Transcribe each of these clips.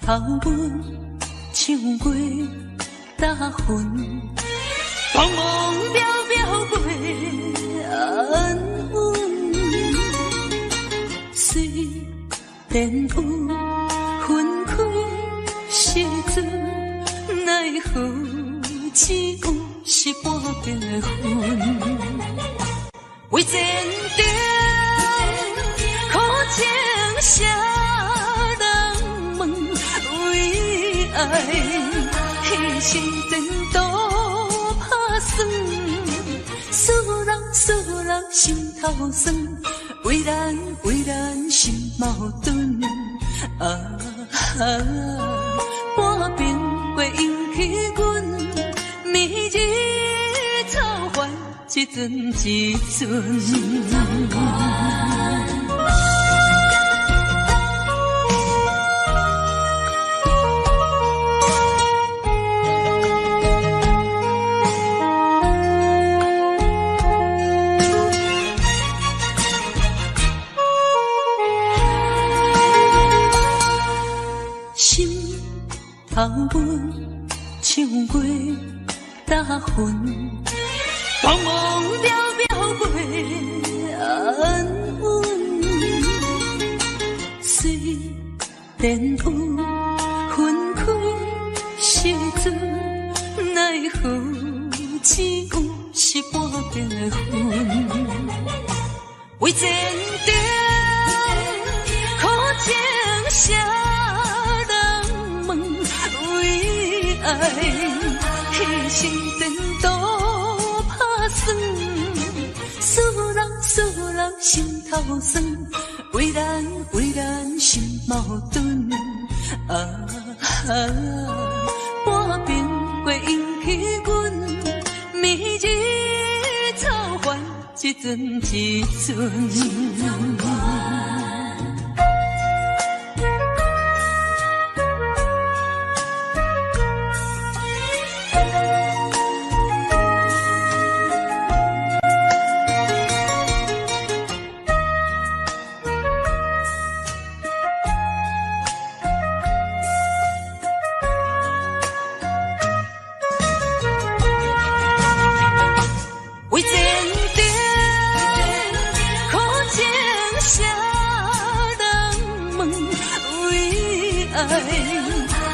头文唱过大云，茫茫渺渺袂安稳。虽然有分开时阵，奈何只有是半边的云。为前程苦情谁人问？为爱牺牲前途打算，使人心头酸。为咱心矛盾，半边过引起阮明日造反一阵一阵。头文唱过大云，茫茫渺渺袂安稳。虽然有分开时阵，奈何只有是半边的云。为前程苦情谁人问？为爱牺牲前途打算，使人心头酸。为咱心矛盾，半边过引起阮明日造反一阵一阵。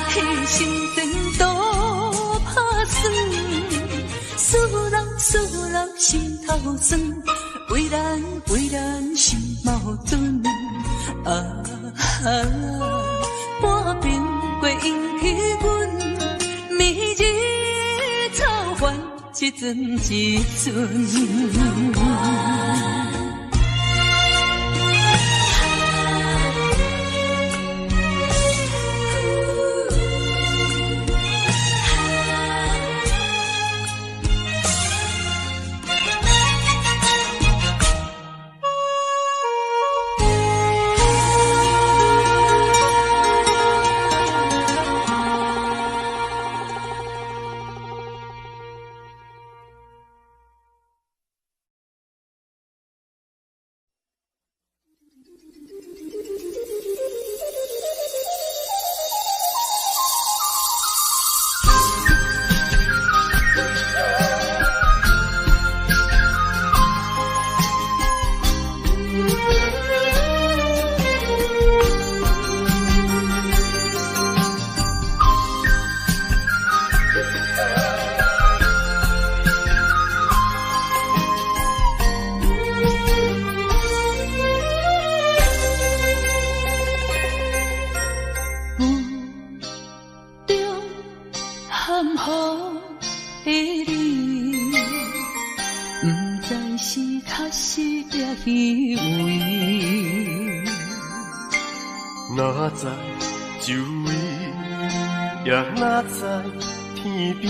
牺牲前途打算，使人心头酸。为咱心矛盾，半边过引起阮明日造反一阵一阵。哪知周围，也哪知天边，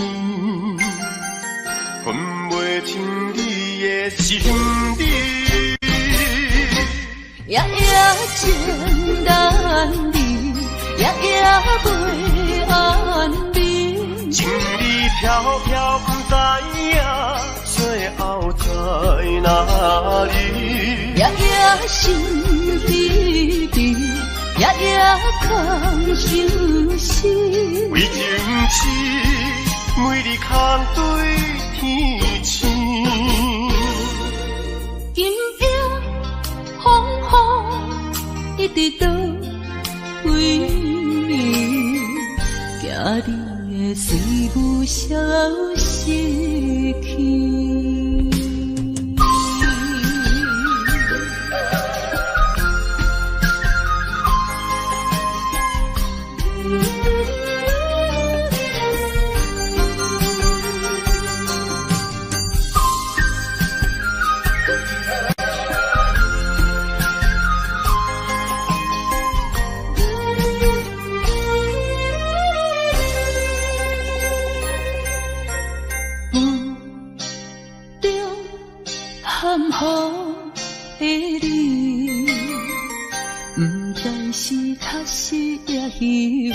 分袂清你的心理。夜情难离，夜袂安眠。情意飘飘，不知影最后在哪里。夜心依依。夜夜空相思。为情痴，每日空对天星。今夜风雨一直到为暝，惊你的水母消失去。含糊的你，不知是确实也虚伪。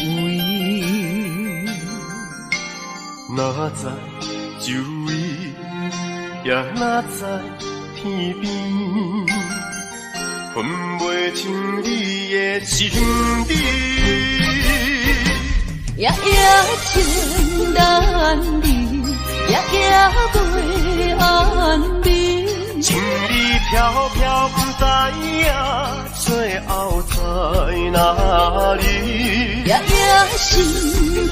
哪知周围，也哪知天边，分袂清你的心理。夜夜情难离，夜夜袂安眠。情意飘飘，不知影最后在哪里。夜夜心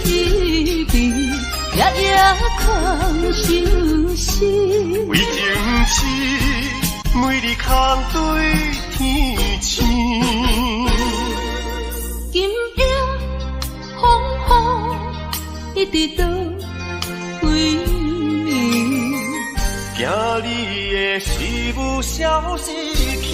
稀微，夜夜空相思。为情痴，每日空对天星。今夜风雨一直到为暝，惊你的事物消失去。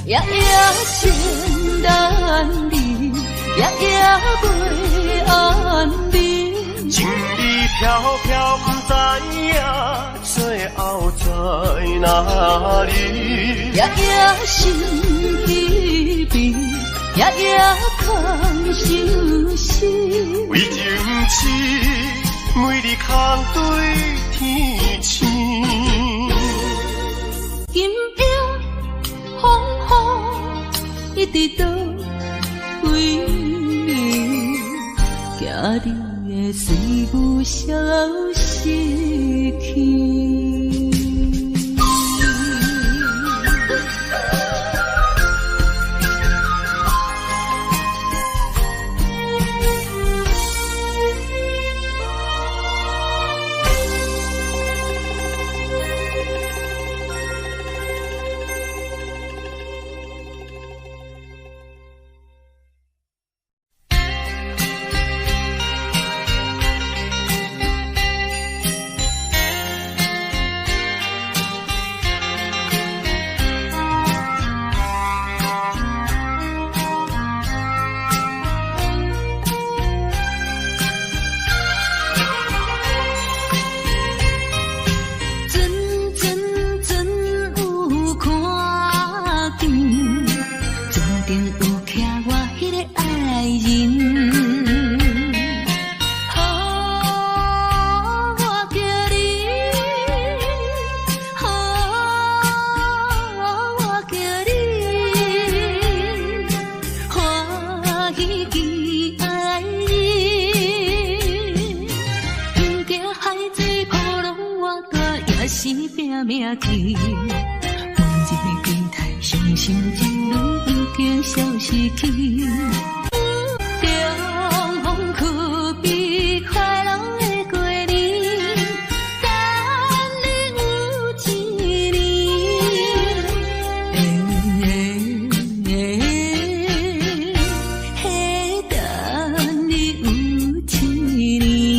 夜夜情难离，夜夜袂安眠。情意飘飘，不知影最后在哪里。夜夜心稀微，夜夜空相思。为情痴，每日空对天星。今夜风雨一直到为暝，惊你的水母消失去。命去，往日的期待，伤心情侣已经消失去。中风去比快乐的过年，等你有一年，等你有一年。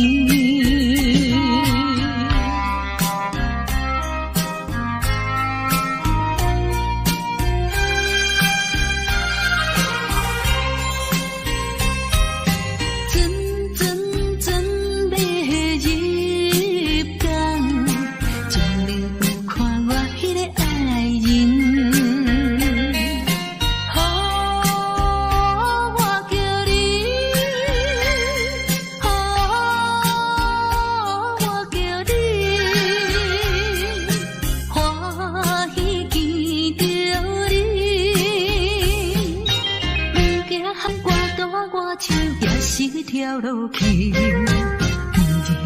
也是条路去。日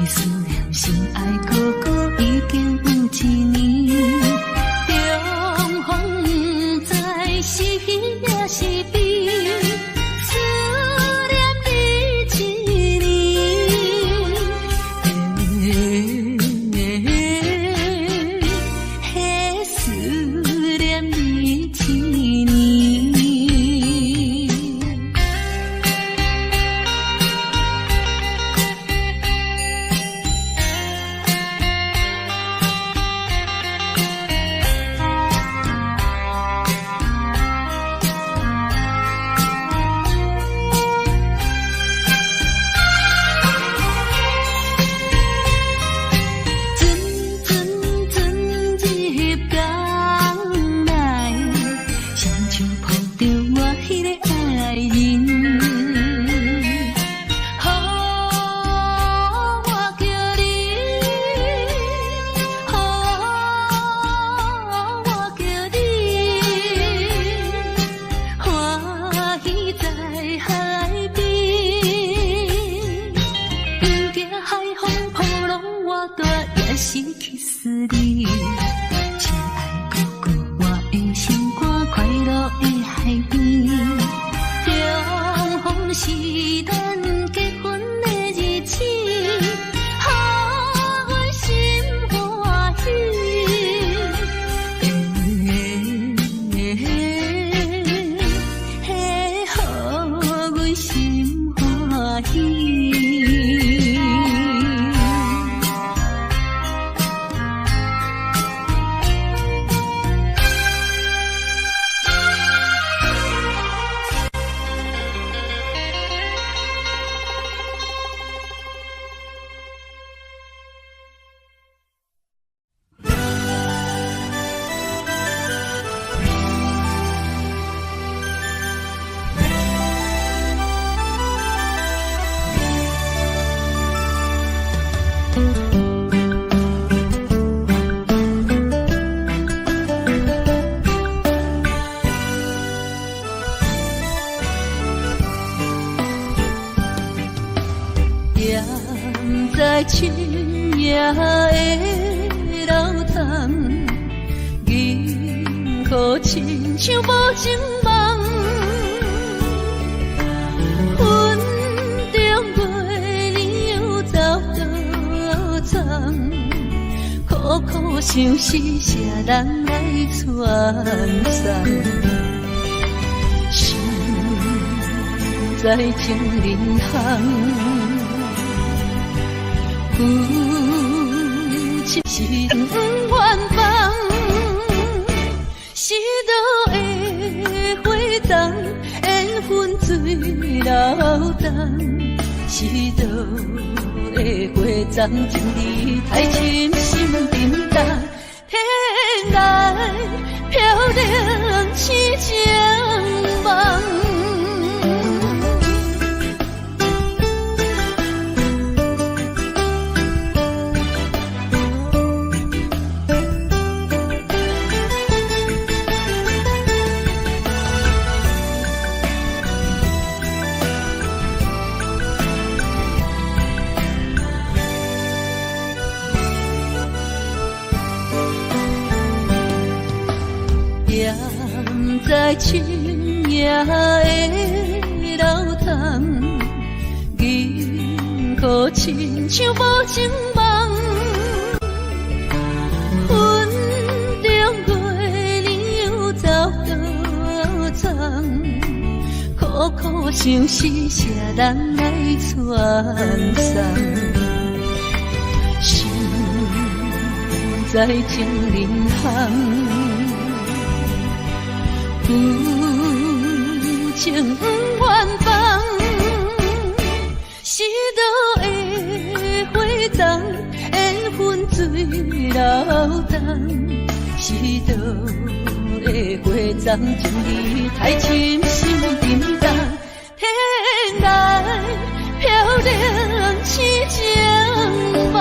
思念心爱哥哥已经有一年，重逢不知是喜也是悲，思念你一年，嘿，思念你一年。是去思你，亲爱哥哥，我的心肝快乐的海边，重逢是咱结婚的日子，予阮心欢喜，予阮心欢喜。在深夜的楼堂，银河亲像无情梦，云中月儿又走多长，苦苦相思谁人来传送？心在情人行。夫妻是远方，是倒的花丛，缘分水流动，是倒的花丛，情义太深，心沉重，天来飘零痴情梦。在深夜的楼堂，银河亲像无情梦，云中月儿又走多长，苦苦相思谁人来传送？心在情人行。夫情远方，是倒的花丛，缘分水流动，是倒的花丛，情义太深，心沉重，天来飘零痴情梦。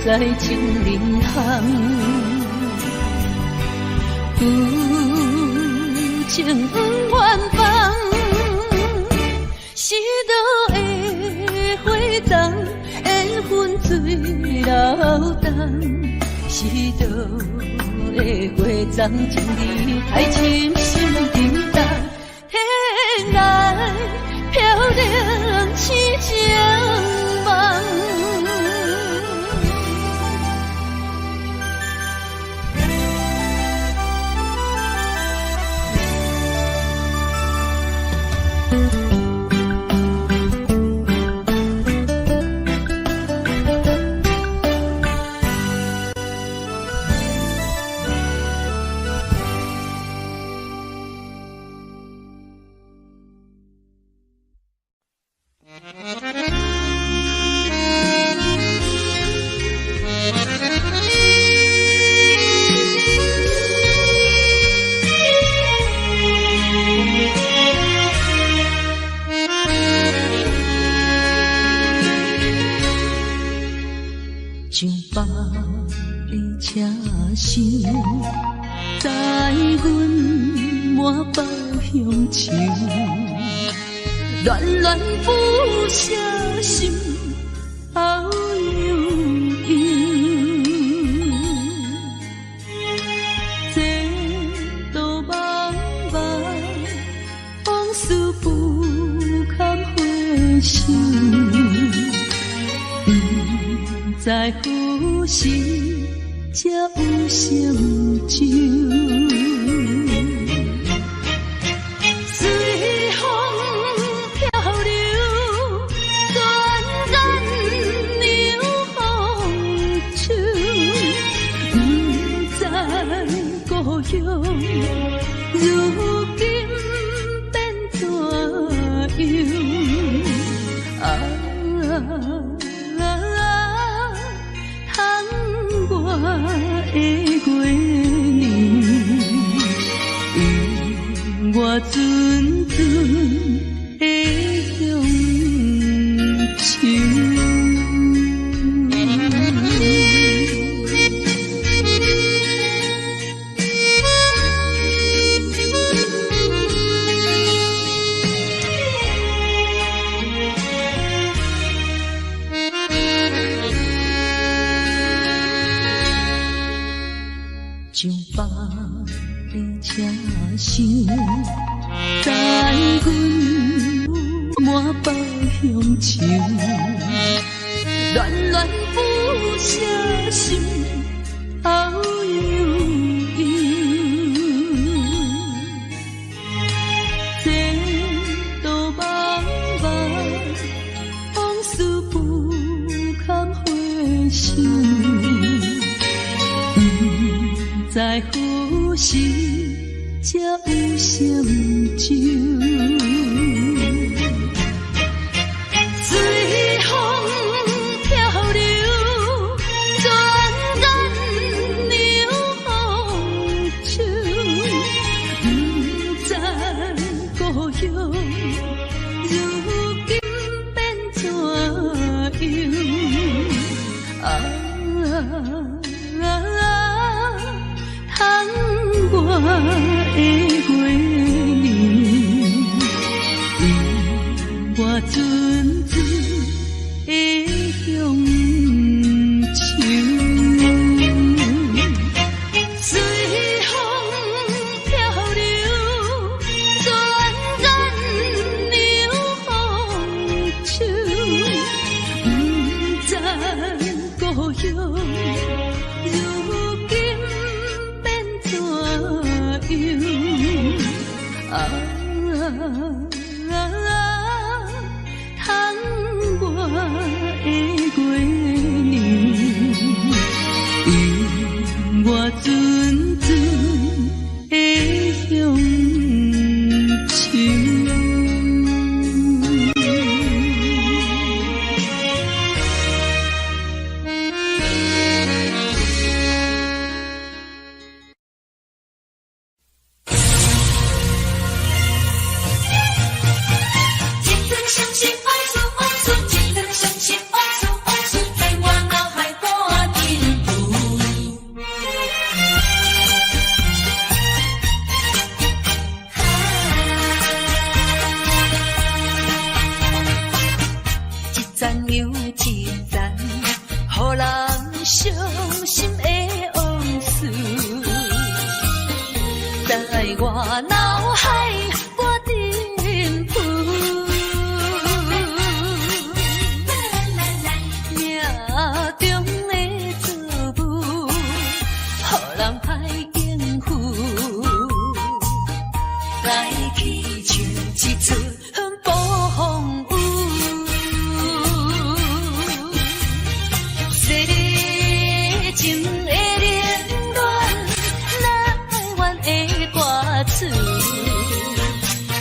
在情人行，有情不愿放，是倒的花丛，缘分水流动，是倒的花丛，情义太深心沉重，天来飘零痴情梦。像百里车声，载阮满北乡愁，恋恋不舍心，后悠悠。这道茫茫，往事不堪回首。在何时才有成就？随风漂流，转染流风愁。不知故乡，如今变怎样？我的月年，我阵阵的乡愁。像百里车声，载阮满北乡愁，恋恋不舍心，后悠悠。这道茫茫，往事不堪回首。在何时才有成就？随风漂流，转染流风愁。不知故乡，如今变怎样？窗外的月年，我阵阵的乡愁。随风漂流，转染流风愁。不知故乡，如今怎窗外的月年，我阵阵的乡愁。赞又一赞，予人伤心的往事，在我脑海不停浮。命中的作物，予人歹应付，来去像一出暴风雨。世情的冷暖，哪会怨的歌词？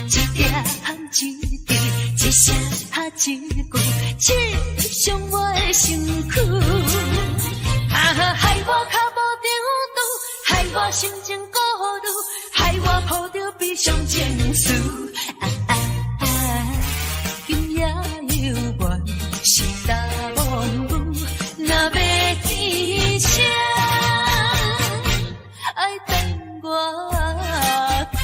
一点一滴，一声一句，刺伤我的身躯。害我脚无着路，害我心情孤独，害我抱着悲伤情绪。今夜犹原是大梦舞，若要天声，爱等我去。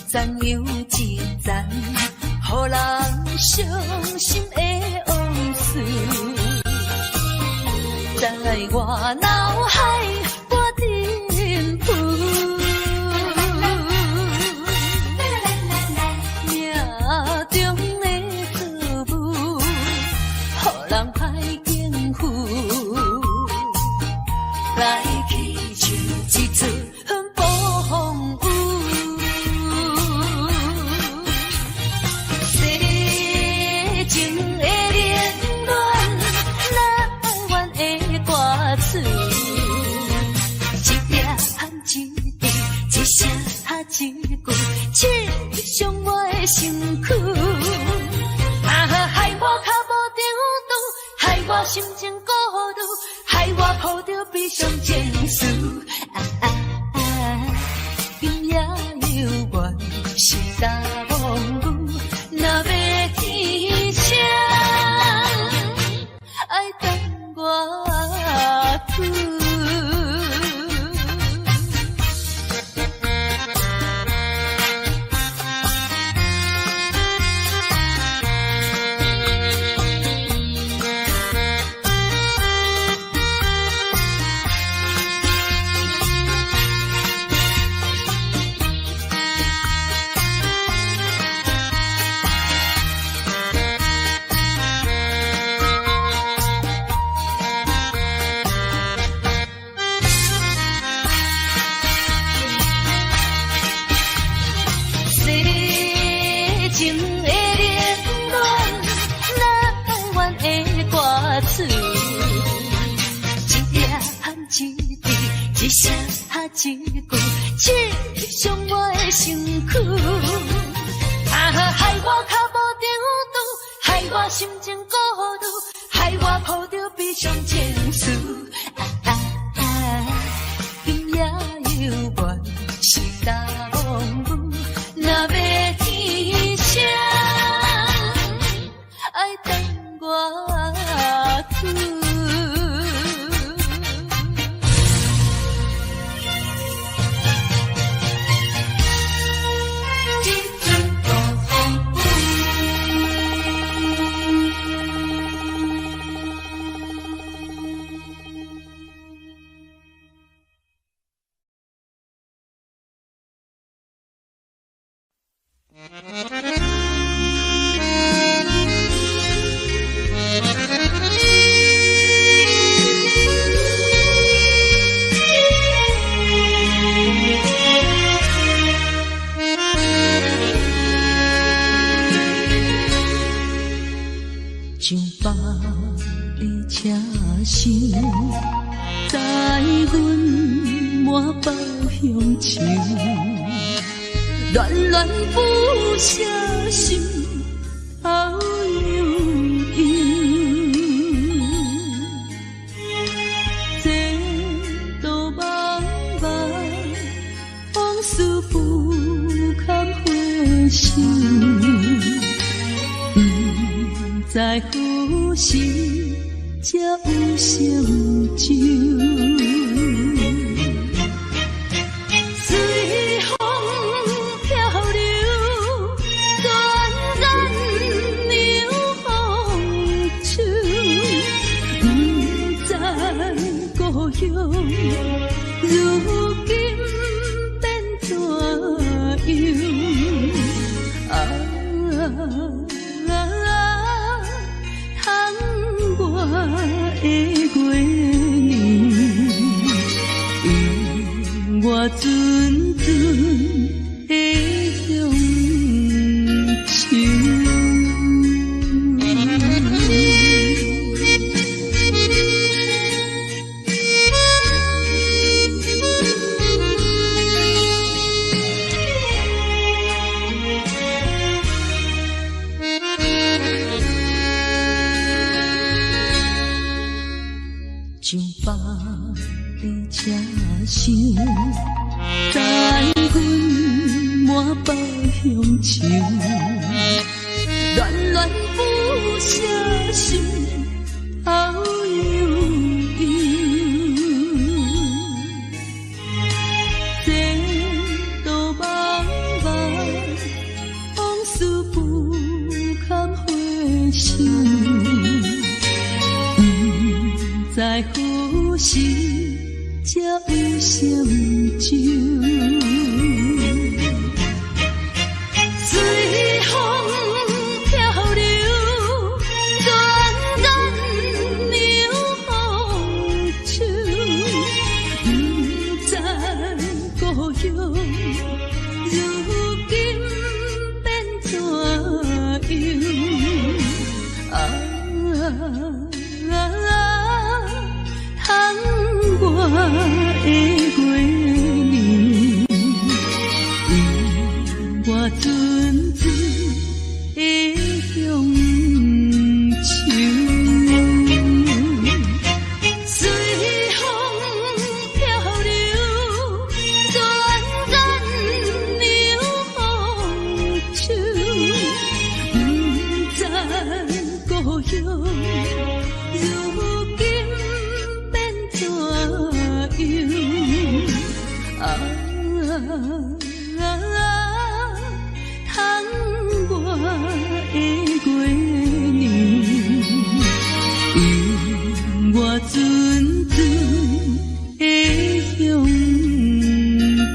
赞又一赞，予人伤心的往事，在我脑海不停浮。命中的作物，予人歹应付，来去像一出暴风雨。情的冷暖，哪会怨的歌词？一点一滴，一声一句，刺伤我的身躯。害我脚无着路，害我心情孤独，害我抱着悲伤情绪。今夜犹原是大梦舞，若要天声，爱等我去。情的冷暖，哪会怨的歌词？一点一滴，一声一句，刺伤我的身躯。害我脚无着路，害我心情孤独，害我抱着悲伤情绪。今夜犹原是大梦舞，若要天声，爱等我去。上北的车声，在阮满包乡愁，恋恋不舍心头悠悠，这道茫茫往事不堪回首。不知何时才有成就。随风漂流，转染流风手，不知故乡如今变怎样？通我的月年，我阵阵的乡愁。像百里车厢，载阮满北乡愁，恋恋不舍心头悠悠。这道茫茫，往事不堪回首。在何时才有成就？随风漂流，转染流风手，不知故乡如今变怎样？通我的月年，我阵阵的乡愁。随风漂流，转染流风手，不知故乡如今怎样？通我的月年，我阵阵的乡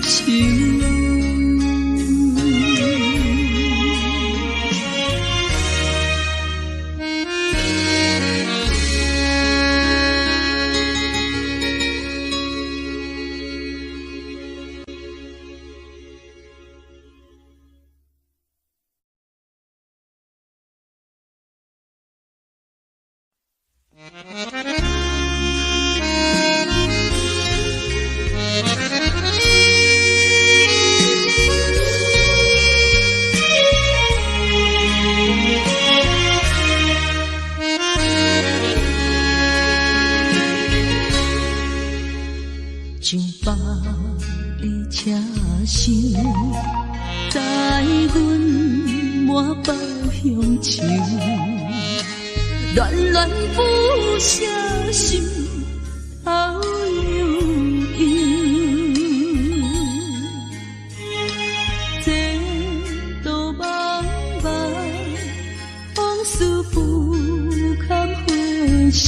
愁。像百里车厢，载阮满北乡愁，恋恋不舍心头悠悠。这道茫茫，往事不堪回首。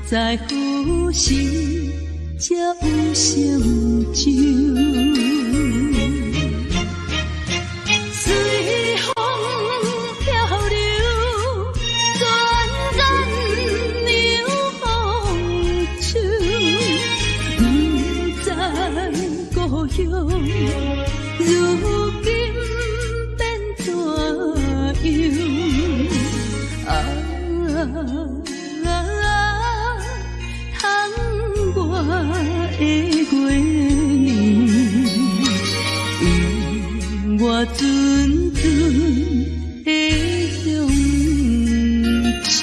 在何时才有成就？随风漂流，转染流风手，不知故乡如今变怎样？通我的月年，我阵阵的乡愁。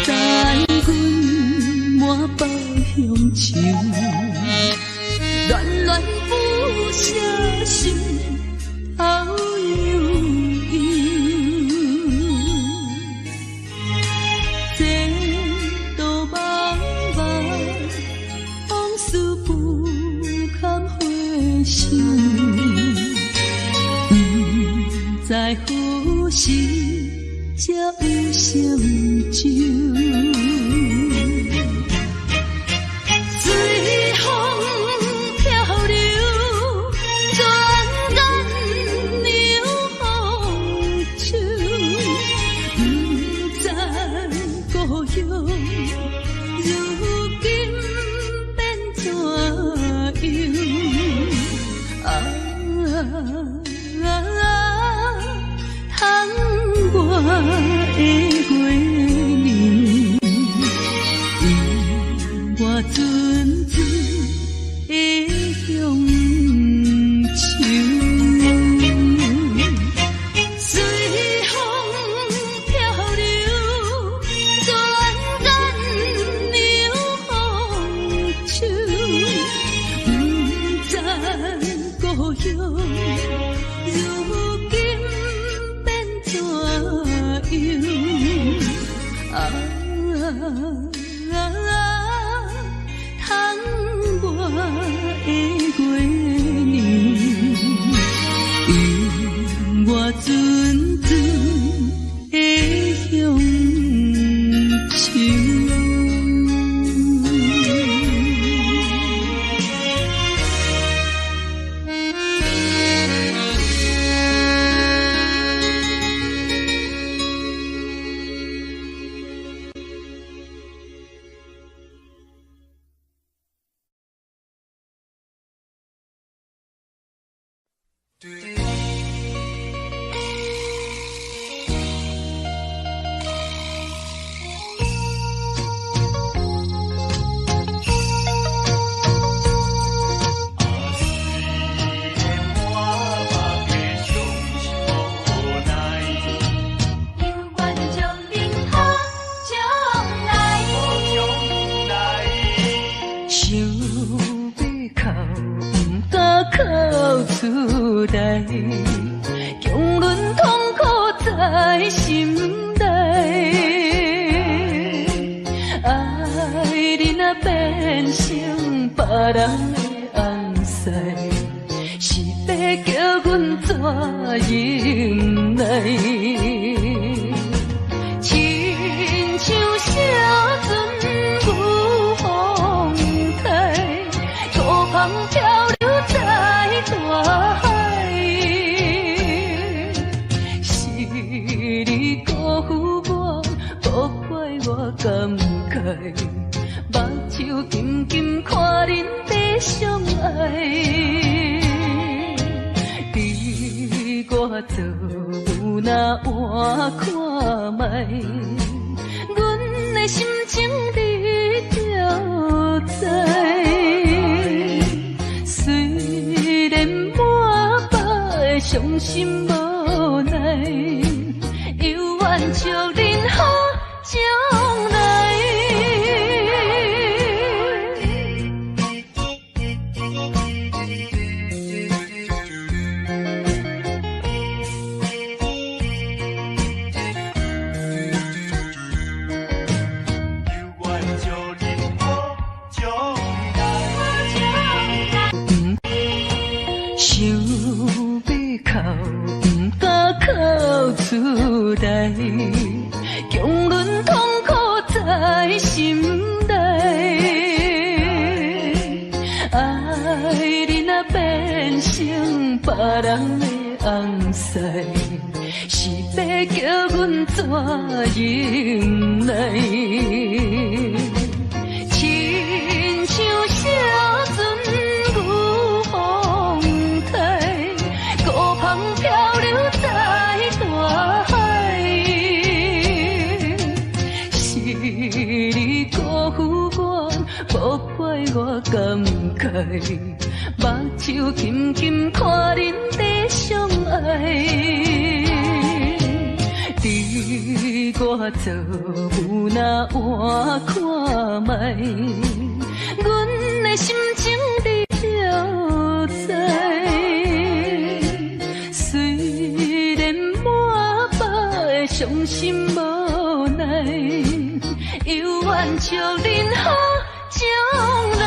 等阮满包乡愁，恋恋不舍心头悠悠。这道茫茫往事不堪回首，不知何时才有成就。随风漂流，转眼流风手，不知故乡如今变怎样？窗外的月亮，我阵阵的乡愁。随风漂流，转眼流风手，不知故乡如今变怎样？窗外的月亮，我阵阵的乡愁。强忍痛苦在心内，爱你若变成别人的红婿，是要叫阮怎忍耐？亲像小船有风台，孤帆漂流在大海。你辜负我，无怪我感慨，目睭紧紧看恁在相爱。你我做有哪换看卖，阮的心情你就知。虽然满腹的伤心无奈，犹愿祝恁好将来。想要哭，不敢哭出来，强忍痛苦在心内。爱你若变成别人的红婿，是要叫阮怎忍耐？亲像小船有风台，孤帆漂流在大海。是你辜负我，无怪我感慨，目睭紧紧看恁在相爱。伫我做有那换看卖，阮的心情你了知。虽然满腹的伤心无奈，犹愿祝恁好将来。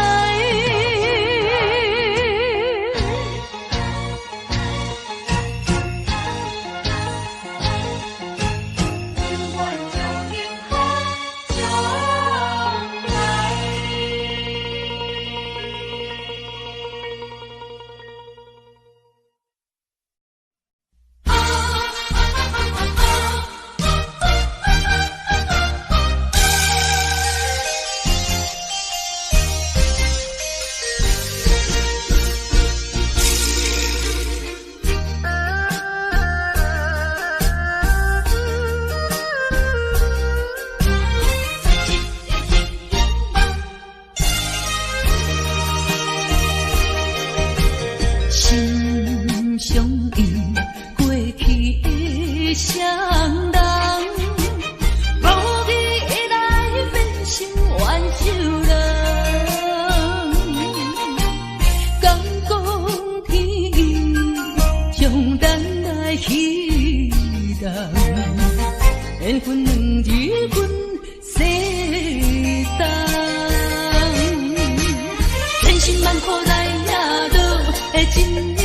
缘分两字阮世当，千辛万苦来也落的真命人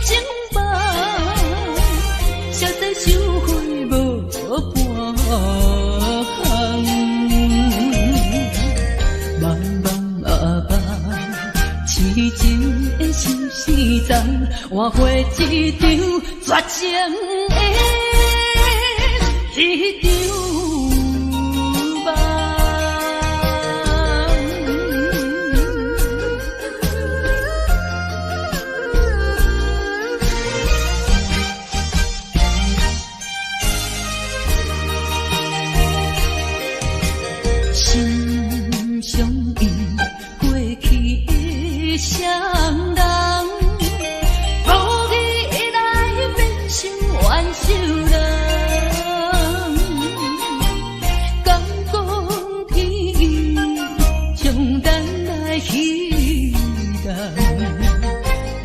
情梦，消灾收回无半项，茫茫啊茫，痴情的心事重，换回一场绝情的。一场梦，心相依，过去的双人，无意来变成冤仇人。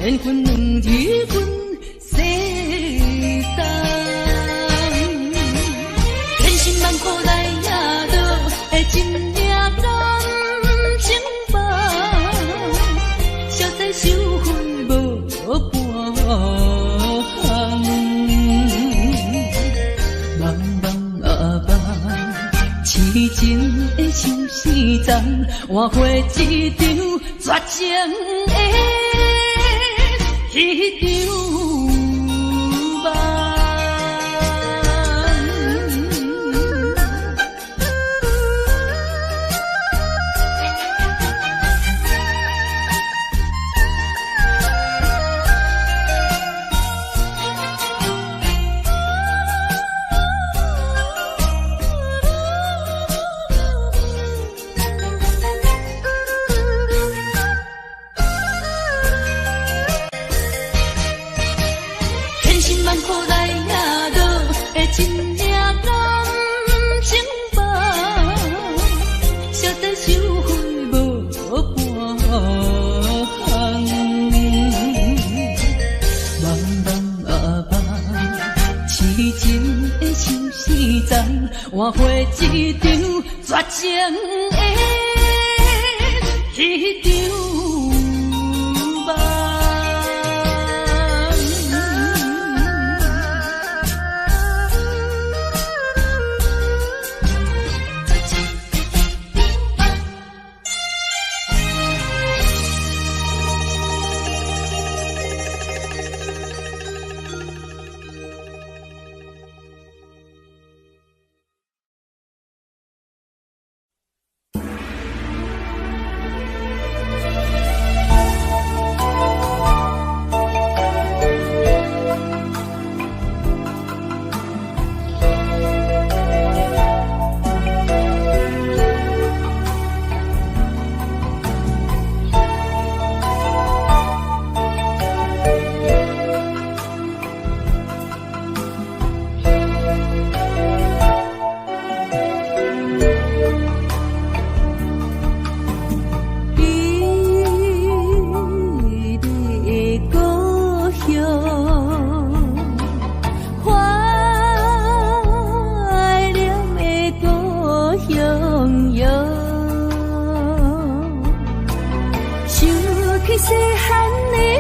缘分两字阮世当，千辛万苦来也落的真命人情梦，消灾收回无半项，茫茫啊茫，痴情的心事重，换回一场绝情的。一场梦，万苦来也落的真命人情梦，消灾收回无半项，茫茫啊茫，痴情的心事重，换回一场绝情的一场梦。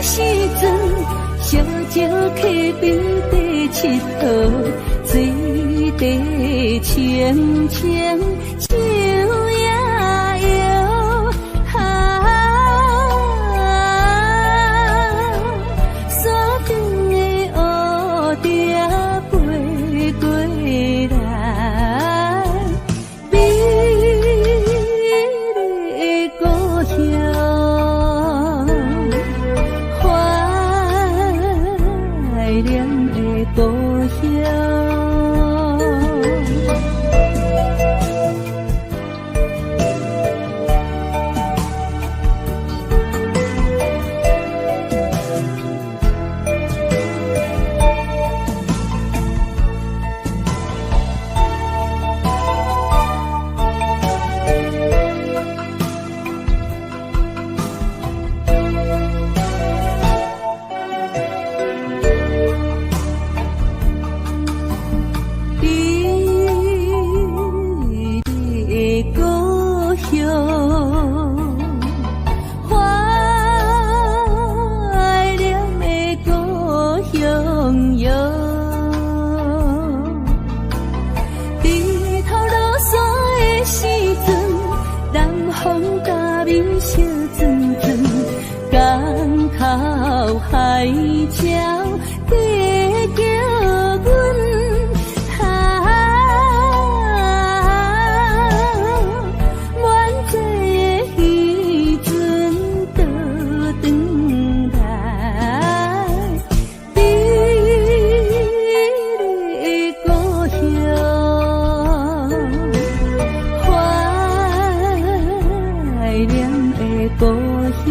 的时阵，烧酒溪边地佚佗，水地清清，树也摇。山顶的乌蝶飞过来，美丽的故乡，怀念的故乡。海潮地叫阮，满载的渔船倒转来，美丽的故乡，怀念的故乡。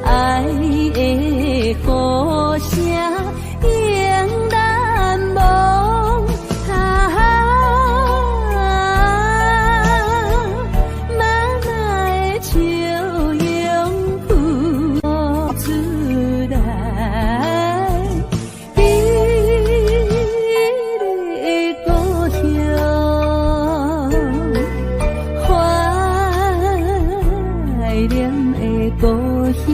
爱的呼声永难忘，妈妈的笑容浮出来，美丽的故乡，怀念的故乡。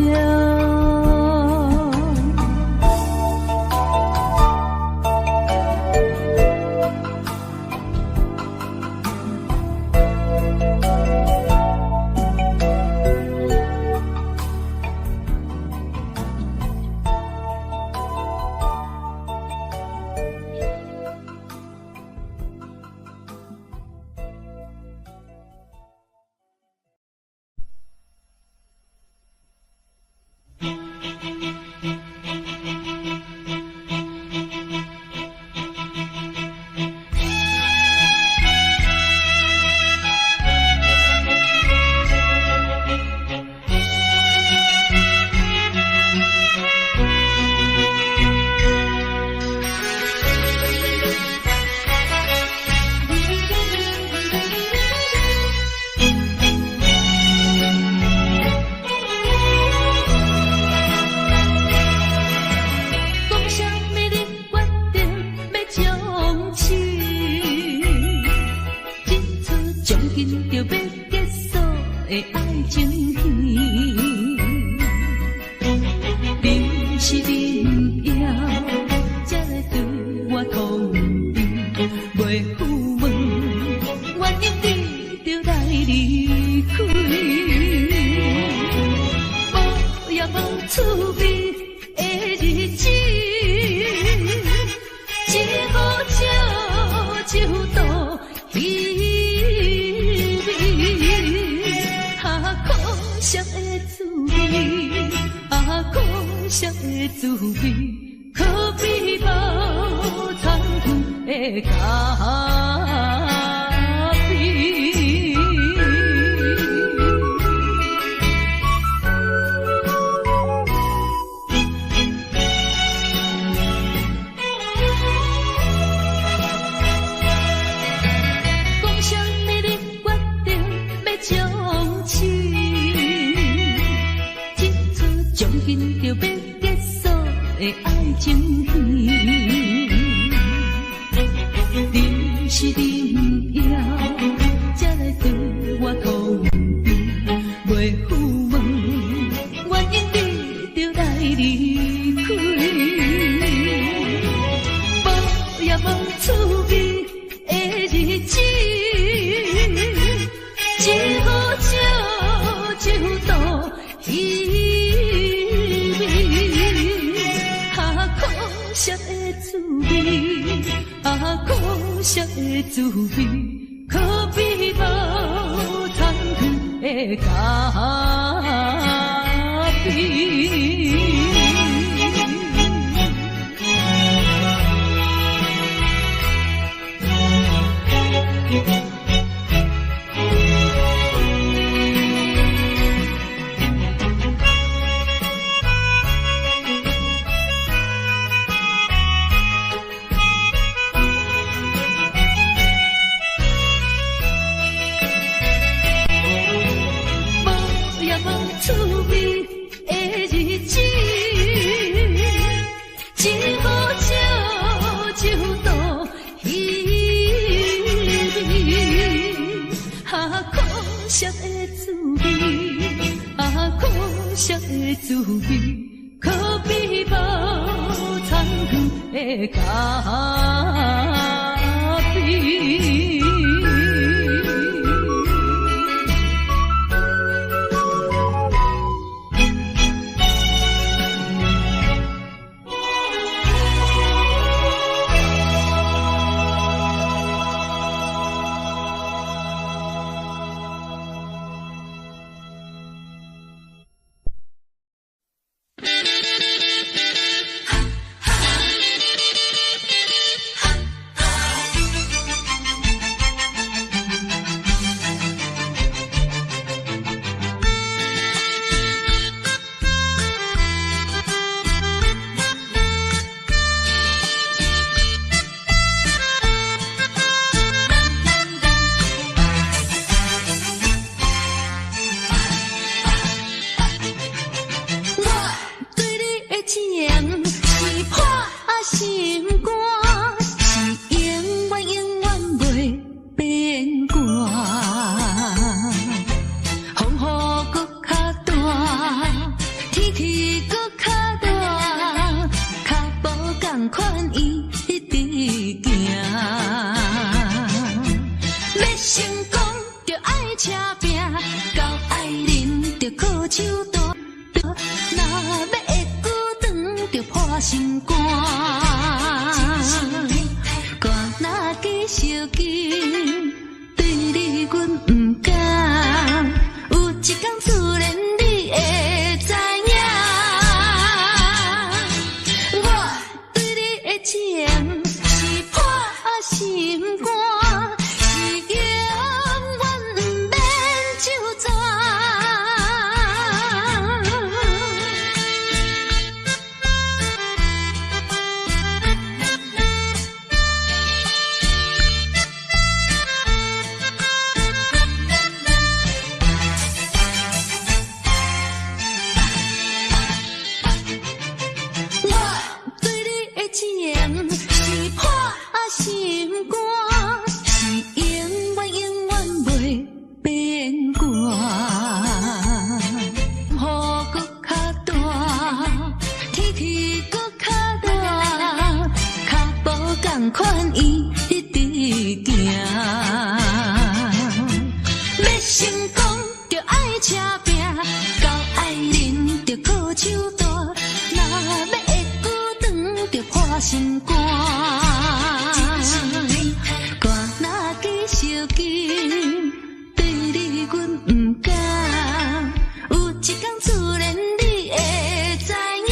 就到。滋味，可比无参远的咖啡。讲啥物你决定要将情？将紧就要结束的爱情戏，你是你不要，才来对我吐悲，袂负问原因你就来离开，无也无滋味的日子，只好借酒倒伊。可惜的滋味，可惜的滋味，可比无参远的咖啡。滋味的日子，只好借酒倒伊味。可惜的滋味，可惜的滋味，可比无参远的咖啡。心肝，肝若继续紧，对你阮不敢。有一天自然你会知影，我对你的情是破心肝，是永远不免就全。款伊一直行，要成功就爱车拼，到爱人就靠手大，若要会久长就破心肝，肝若继续紧，对你阮不敢，有一天自然你会知影。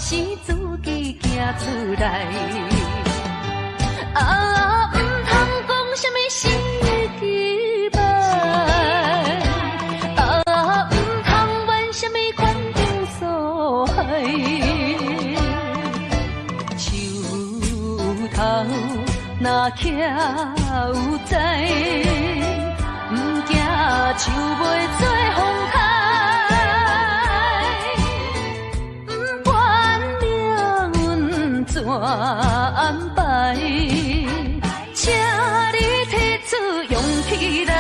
是自己行出来。啊，唔通讲什么心期望，啊，唔通怨什么款定所害。树头若徛有在，唔惊树袂做风台。怎安排？请你提出勇气来。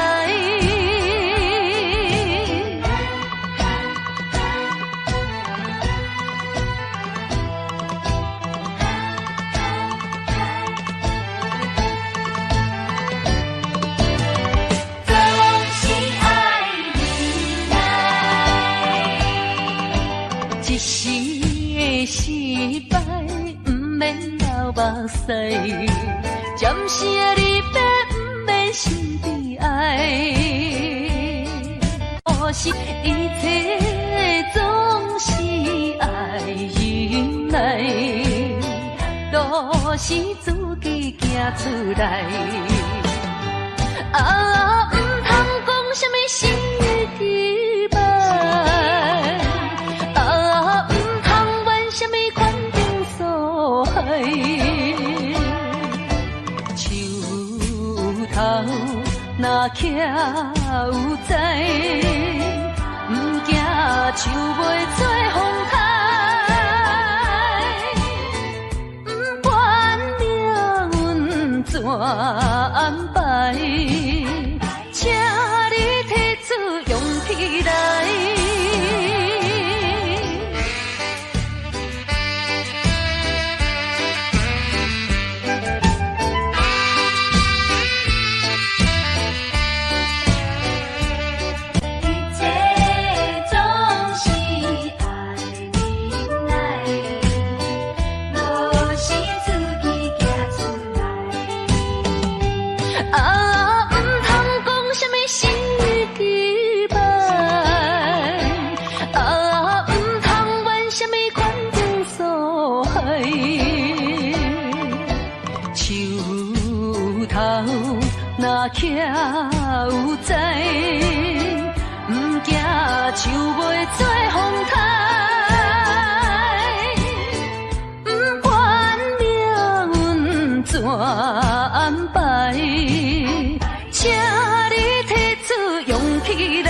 总是爱你来，一时的失败。免流目屎，暂时的离别，不免心悲哀。可是一切总是爱忍耐，都是自己行出来。啊，唔通讲什么心期望，啊，唔通怨什么款。树头若徛有在，唔惊树袂做风台。不管命运怎安排，请你提出勇气来。若徛有在，唔惊树袂做风台。不管命运怎安排，请你提出勇气来。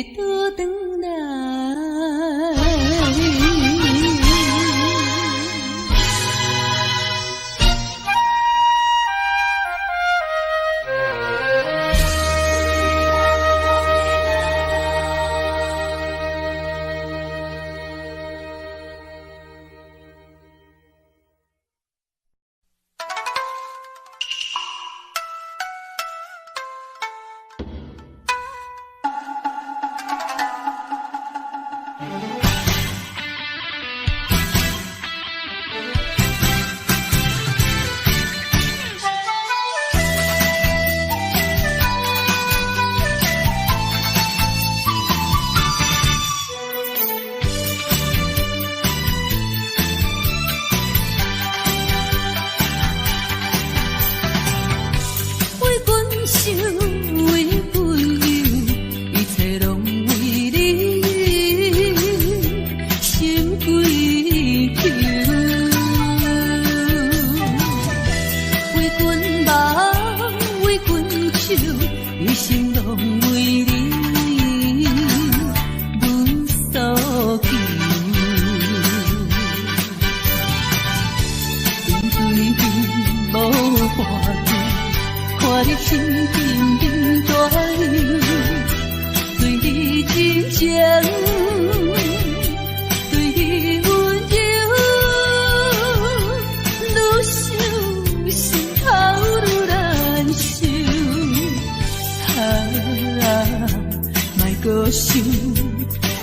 倒转来。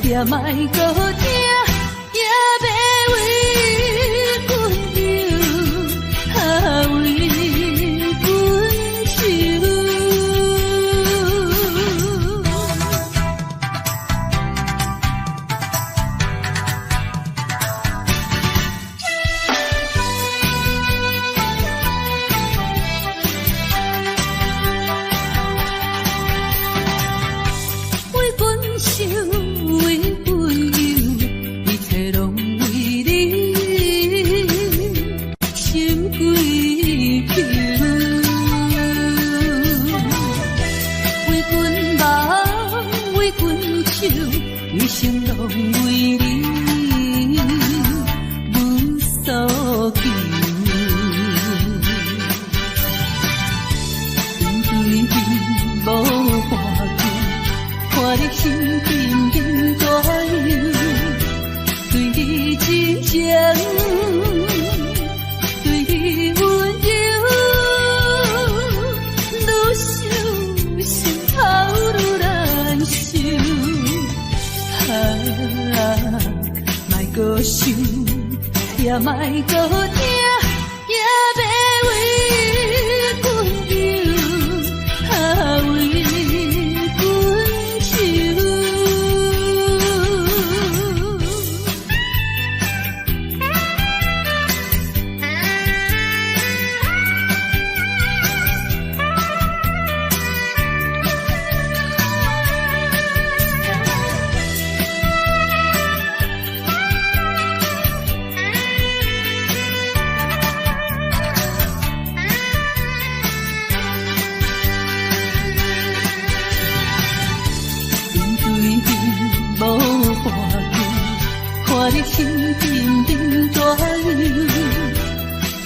也莫搁听，也要为阮忧，为阮愁。为阮想。一生拢为你无所求，面对面无半句，看你心紧紧大忧，对你真情，对你温柔，愈想心头愈难受。莫搁想，也莫搁听，也要为阮忧，为阮愁。看你心紧紧大忧，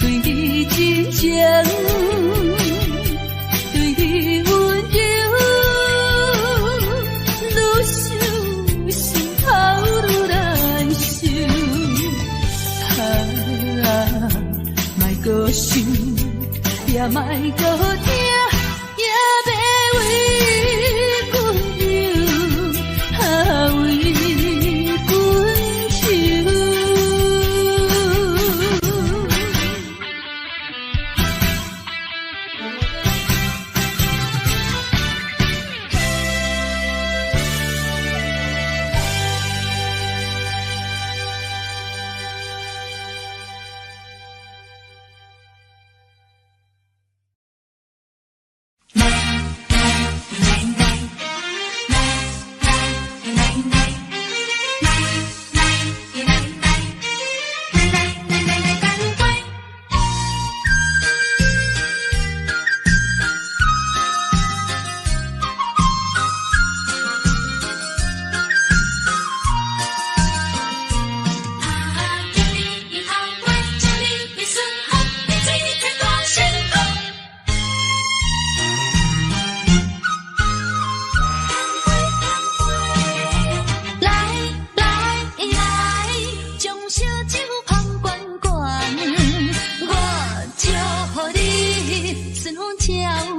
对你真情，对你温柔，愈想心头愈难受。莫搁想，也莫搁听，也要为阮忧，为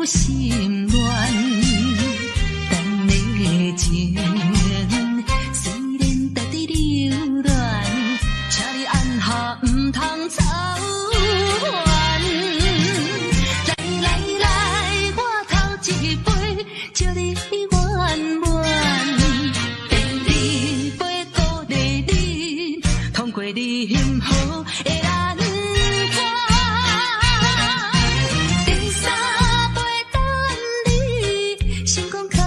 心乱，等的情虽然在伫流乱，请你按下唔通操烦。来来来，我头一杯，祝你圆满。第二杯鼓励你，通过你幸福的难关。第三杯等你成功开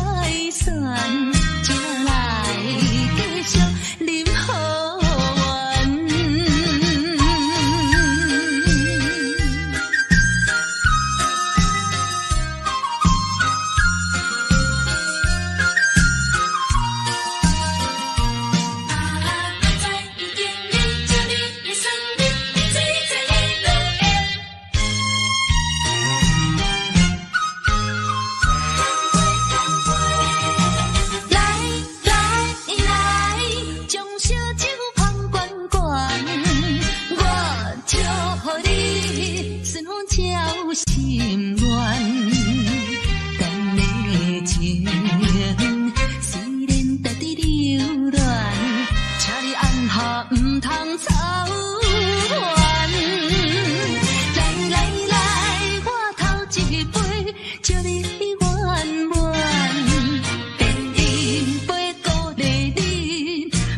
算，才来继续饮好运。心乱，等的情虽然在伫流乱，请你按下唔通操烦。来来来，我头一杯，祝你圆满。第二杯鼓励你，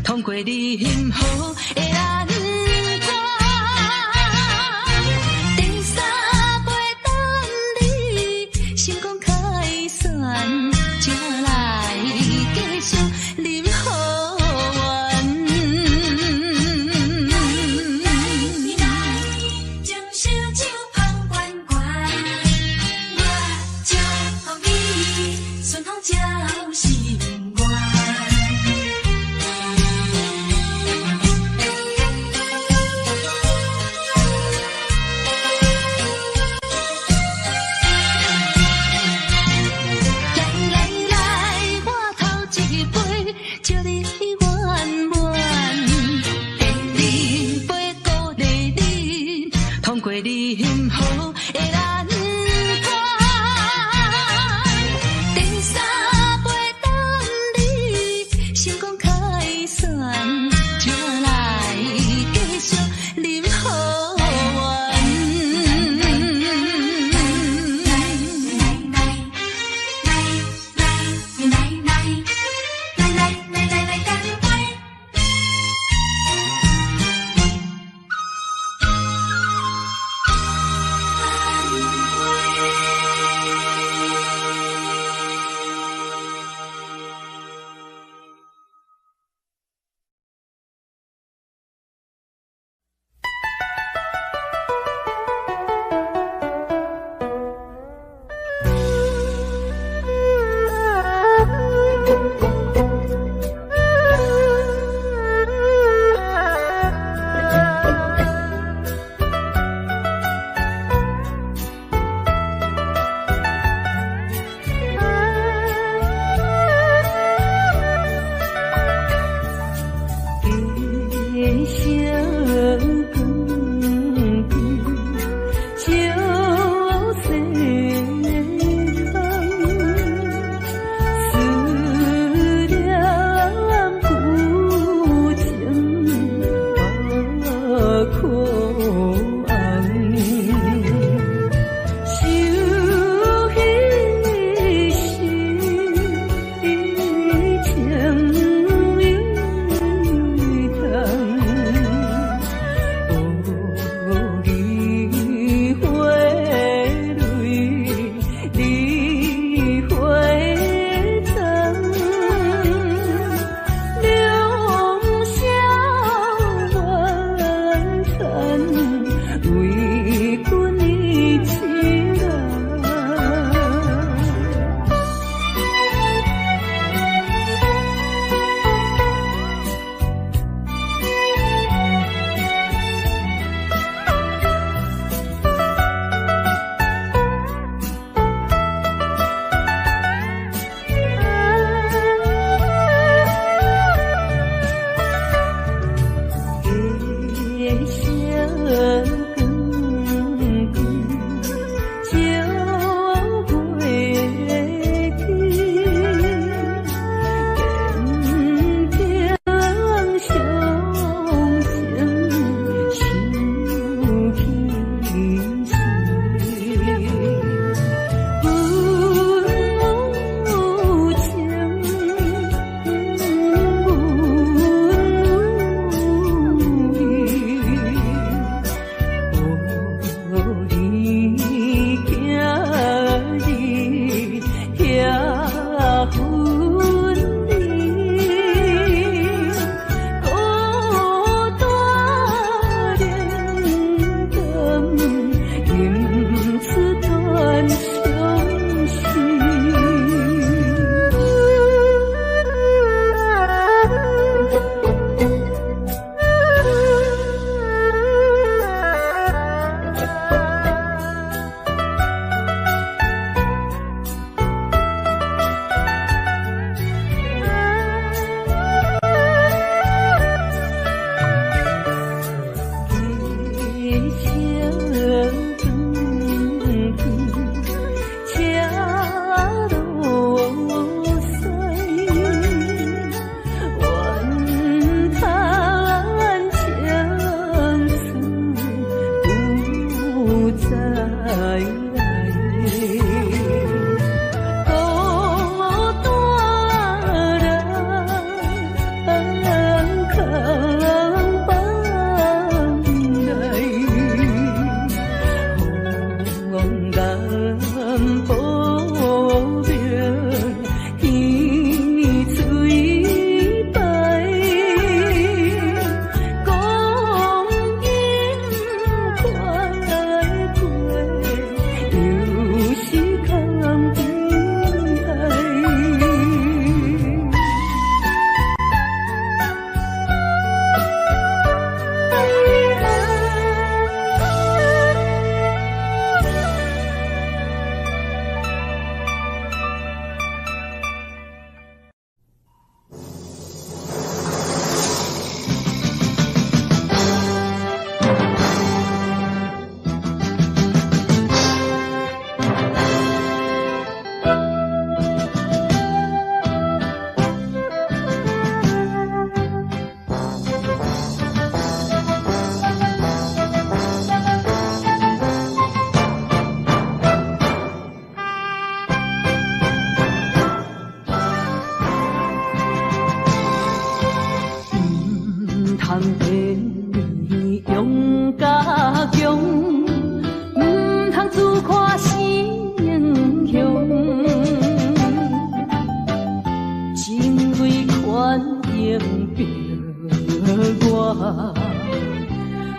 通过你幸福的难关。成功开算，才来继续饮好运。将烧酒捧关关，我祝福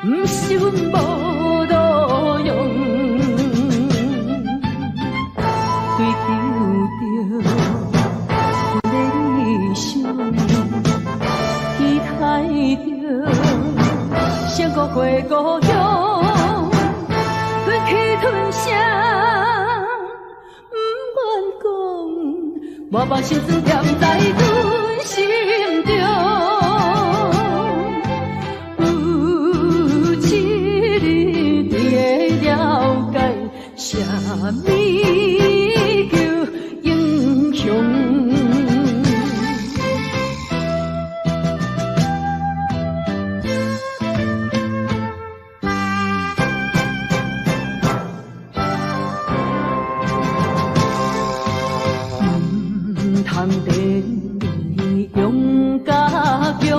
不是阮无路用，追求着理想，期待着闪过过故乡，吞气吞声，不愿讲，我把心酸踮在阮心中。啥物叫英雄？唔通地用甲强，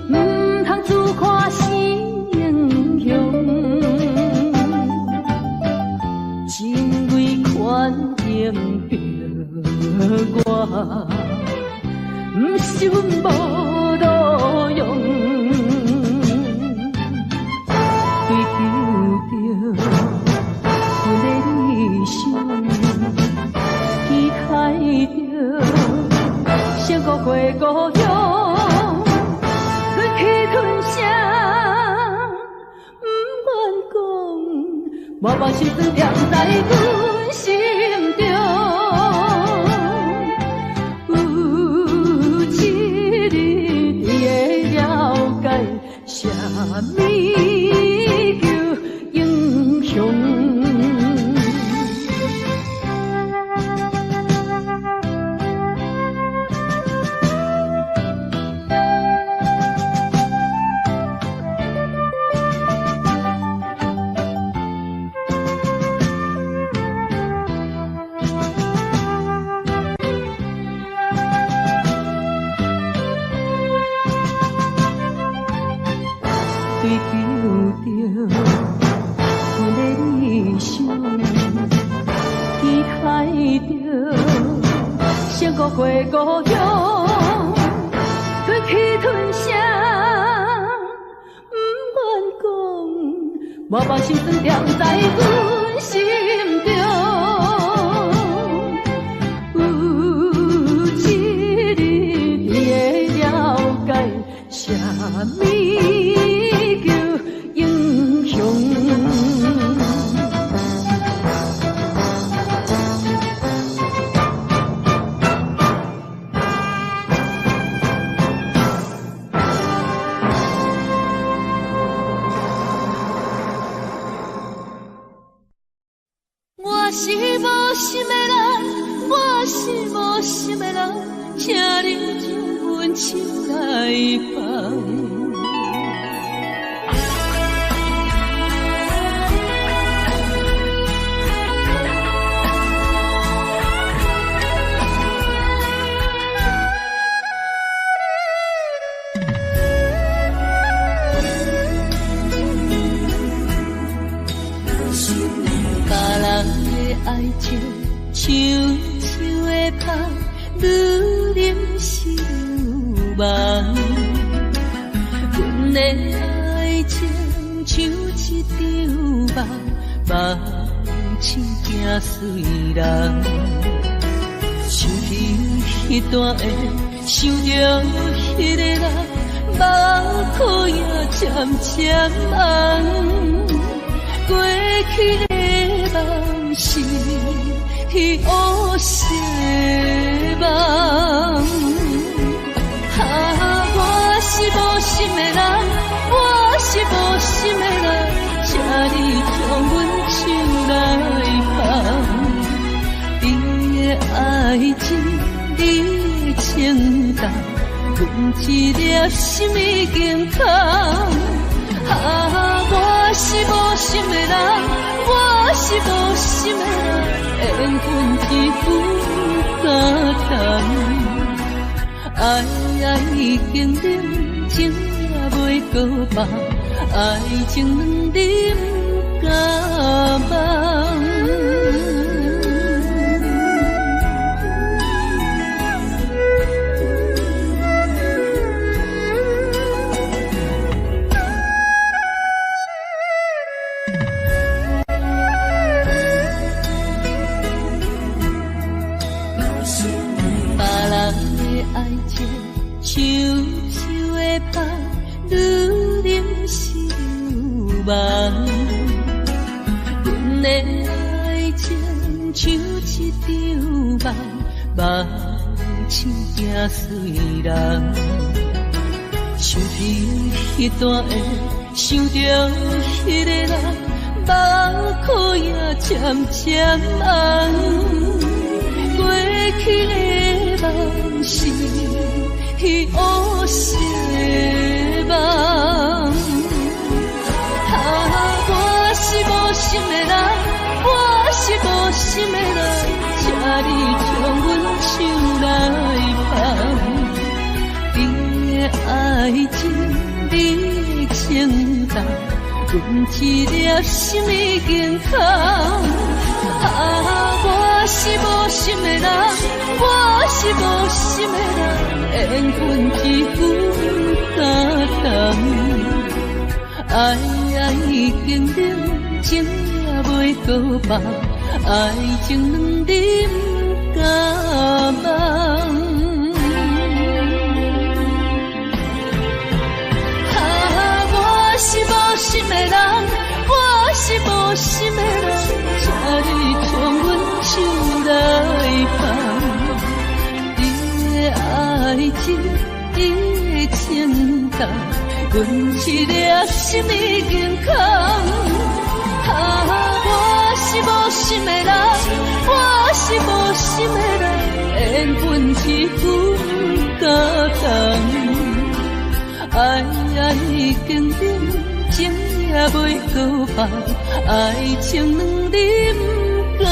唔通自夸是英雄。反映着我，不是阮无路用，追求着阮的理想，期待着闪过过故乡，吞气吞声，不愿讲，我把心酸踮在阮心中，有一日你会了解，啥物叫英雄。追求着阮的理想，期待着闪过过故乡，吞气吞声，不愿讲，我把心酸踮在阮心中，有一日你会了解，啥物英雄。我是无心的人，我是无心的人，请你将阮手来放。爱情像树的香，愈啉是愈梦。阮的爱情像一场梦，梦醒惊碎人。想起迄段的，想着迄个人，梦苦也渐渐红。过去的梦是乌色梦，我是无心的人，我是无心的人，请你将阮手来放。你的爱情，你的情重，阮一粒心已经空。我是无心的人，我是无心的人，缘分只不敢谈。爱已经饮，情也袂搁放，爱情你不敢忘。爱情像树的芳，愈淋是愈梦。阮的爱情像一场梦，梦醒惊碎人。想起迄段的，想着迄个人，目眶也渐渐红。过去的梦是乌色的梦，我是无心的人，我是无心的人，请你将阮手来放。你的爱情，你的情重，阮一粒心已经空。我是无心的人，我是无心的人，缘分只有相同。爱已经冷，情也袂搁放，爱情两点甘梦。我是无心的人，我是无心的人，请你将阮手来放。你的爱情，你的情重，阮一粒心已经空。我是无心的人，我是无心的人，缘分只有相同。爱已经冷，情也袂搁放，爱情两点甘